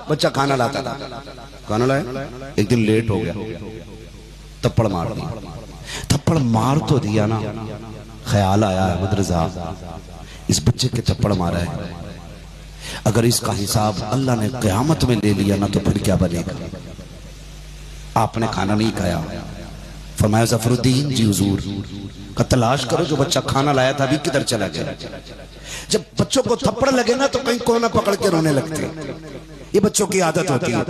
بچہ کھانا لاتا تھا، کھانا لائے، ایک دن لیٹ ہو گیا، تھپڑ مار دیا، تھپڑ مار تو دیا نا، خیال آیا احمد رضا اس بچے کے تھپڑ مارا ہے، اگر اس کا حساب اللہ نے قیامت میں لے لیا نا تو پھر کیا بنے گا؟ آپ نے کھانا نہیں کھایا، فرمایا ظفر الدین جی حضور کا تلاش کرو جو بچہ کھانا لایا تھا ابھی کدھر چلا گیا؟ جب بچوں کو تھپڑ لگے نا تو کہیں کونا پکڑ کے رونے لگتے، یہ بچوں کی عادت ہوتی ہے۔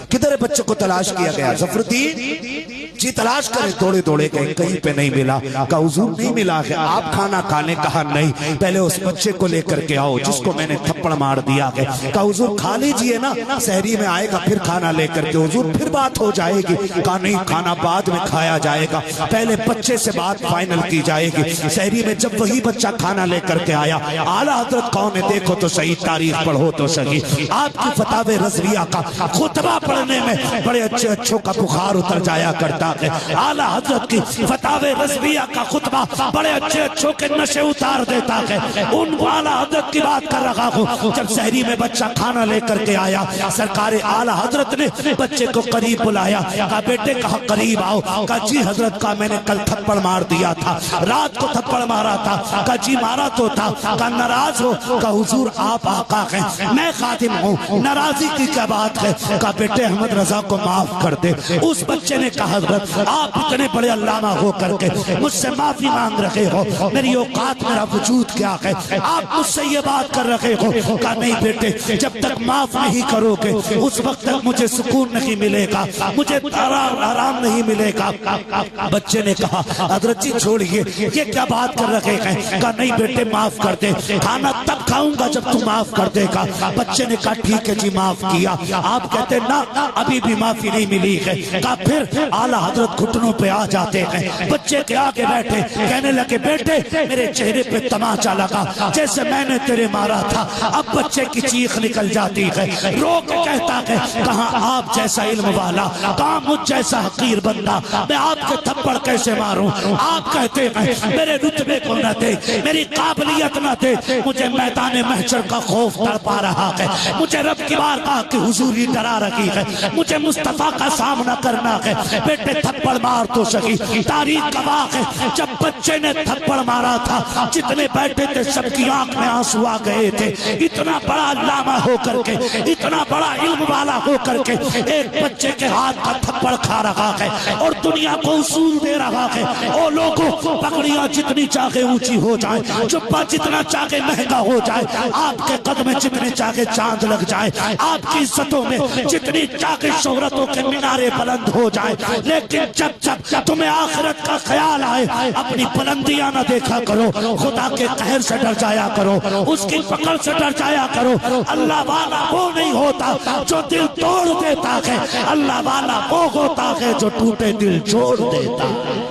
کدھر بچوں کو تلاش کیا گیا؟ ظفر الدین جی تلاش کریں، دوڑے دوڑے گئے، کہیں پہ نہیں ملا، کہا حضور نہیں ملا ہے، آپ کھانا کھانے، کہا نہیں، پہلے اس بچے کو لے کر کے آؤ جس کو میں نے تھپڑ مار دیا ہے، کہا حضور کھا لیجئے نا، سحری میں آئے گا پھر کھانا لے کر کے، حضور پھر بات ہو جائے گی، کہا نہیں کھانا بعد میں کھایا جائے گا، پہلے بچے سے بات فائنل کی جائے گی۔ سحری میں جب وہی بچہ کھانا لے کر کے آیا، اعلیٰ حضرت کون ہے دیکھو تو صحیح، تاریخ پڑھو تو صحیح، آپ کی فتاوی رضویہ کا خطبہ پڑھنے میں بڑے اچھے اچھوں کا بخار اتر جایا کرتا ہے، اعلیٰ حضرت کی فتاوی رضویہ کا خطبہ بڑے اچھے اچھوں کے نشے اتار دیتا ہے، ان اعلیٰ حضرت کی بات کر رہا ہوں۔ جب سحری میں بچہ کھانا لے کر کے آیا، سرکار اعلیٰ حضرت نے بچے کو قریب بلایا، کہا بیٹے کہا قریب آؤ، کہا جی حضرت کا میں نے کل تھپڑ مار دیا تھا، رات کو تھپڑ مارا تھا، کہا جی مارا تو تھا، کہا ناراض ہو، کہا حضور آپ آقا ہیں میں خادم ہوں، ناراضی کی کیا بات ہے؟ کہا بیٹے احمد رضا کو معاف کر دے۔ اس بچے نے کہا حضرت آپ اتنے بڑے علامہ ہو کر کے مجھ سے معافی مانگ رہے ہو، میری اوقات میرا وجود کیا ہے، آپ مجھ سے یہ بات کر رہے ہو؟ کہا نہیں بیٹے جب تک معاف نہیں کرو گے اس وقت تک مجھے سکون نہیں ملے گا، مجھے آرام نہیں ملے گا۔ بچے نے کہا حضرت جی چھوڑیے یہ کیا بات کر رہے ہیں؟ کہا نہیں بیٹے معاف کر دے، کھانا تب کھاؤں گا جب تم معاف کر دے گا۔ بچے نے کہا ٹھیک ہے جی معاف کیا۔ آپ کہتے نا ابھی بھی معافی نہیں ملی ہے، کہا پھر اعلیٰ حضرت گھٹنوں پہ آ جاتے ہیں، بچے کے آگے بیٹھے کہنے لگے بیٹے میرے چہرے پہ تماچا لگا جیسے میں نے تیرے مارا تھا۔ اب بچے کی چیخ نکل جاتی ہے، رو کے کہتا ہے کہاں آپ جیسا علم والا، کہاں مجھ جیسا حقیر بندہ، میں آپ کے تھپڑ کیسے ماروں؟ آپ کہتے ہیں میرے رتبے کو نہ دے، میری قابلیت نہ دے، مجھے میدان محشر کا خوف تڑپا رہا ہے، مجھے رب کی بارگاہ کی حضوری ڈرا رہی ہے، مجھے مصطفیٰ کا سامنا کرنا ہے۔ بیٹے تھپڑ مار تو سکی، تاریخ گواہ ہے جب بچے نے تھپڑ مارا تھا جتنے بیٹھے تھے سب کی آنکھ میں آنسو آ گئے تھے۔ اتنا بڑا علامہ ہو کر کے، اتنا بڑا علم والا ہو کر کے ایک بچے کے ہاتھ کا تھپڑ کھا رہا ہے اور دنیا کو اصول دے رہا ہے، او لوگوں پگڑیاں جتنی چاہے اونچی ہو جائیں، جبہ جتنا چاہے مہنگا ہو جائے، آپ کے قدم میں جتنے چاہے چاند لگ جائے، آپ کی عزتوں میں جتنی چاہے شہرتوں کے مینارے بلند ہو جائے، لیکن جب تمہیں آخرت کا خیال آئے اپنی بلندیاں نہ دیکھا کرو، خدا کے قہر سے ڈر جایا کرو، اس کی پکڑ سے ڈر جایا کرو۔ اللہ والا وہ نہیں ہوتا جو دل توڑ دیتا ہے، اللہ والا وہ ہوتا ہے جو ٹوٹے دل چھوڑ دیتا ہے۔